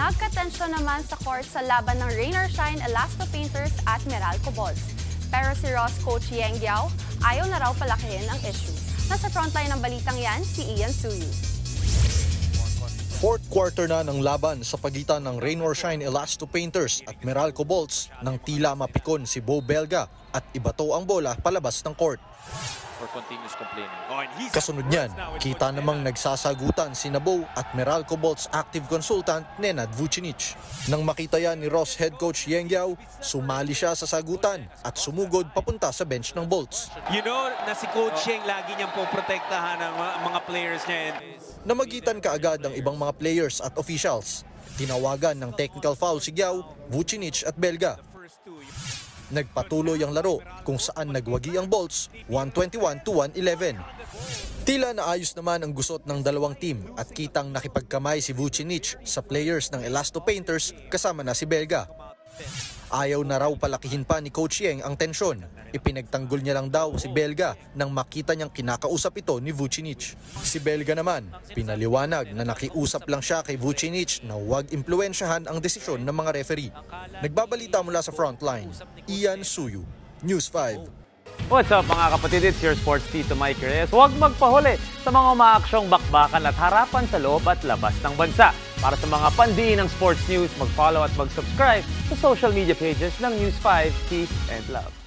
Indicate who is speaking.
Speaker 1: Nagkatensyon naman sa court sa laban ng Rain or Shine Elasto Painters at Meralco Balls. Pero si Ross coach Yeng Giao ayaw na raw palakihin ang issue. Nasa frontline ng balitang yan, si Ian Suyu.
Speaker 2: Fourth quarter na ng laban sa pagitan ng Rain or Shine Elasto Painters at Meralco Balls nang tila mapikon si Bo Belga at ibato ang bola palabas ng court. Kasunod niyan, kita namang nagsasagutan si Bo at Meralco Balls active consultant Nenad Vucinic. Nang makita yan ni Ross head coach Yeng Giao, sumali siya sa sagutan at sumugod papunta sa bench ng Bolts.
Speaker 3: You know na si Coach Yeng lagi niyang poprotektahan ang mga players niya.
Speaker 2: Namagitan kaagad ang ibang mga players at officials. Tinawagan ng technical foul si Giao, Vucinic at Belga. Nagpatuloy ang laro kung saan nagwagi ang Bolts 121-111. Tila naayos naman ang gusot ng dalawang team at kitang nakipagkamay si Vucinic sa players ng Elasto Painters kasama na si Belga. Ayaw na raw palakihin pa ni Coach Yeng ang tensyon. Ipinagtanggol niya lang daw si Belga nang makita niyang kinakausap ito ni Vucinic. Si Belga naman, pinaliwanag na nakiusap lang siya kay Vucinic na huwag impluwensyahan ang desisyon ng mga referee. Nagbabalita mula sa frontline, Ian Suyu, News 5.
Speaker 4: What's up mga kapatid, it's your sports tito Mike Reyes. Huwag magpahuli sa mga umaaksyong bakbakan at harapan sa loob at labas ng bansa. Para sa mga pandiin ng sports news, mag-follow at mag-subscribe sa social media pages ng News 5. Peace and love.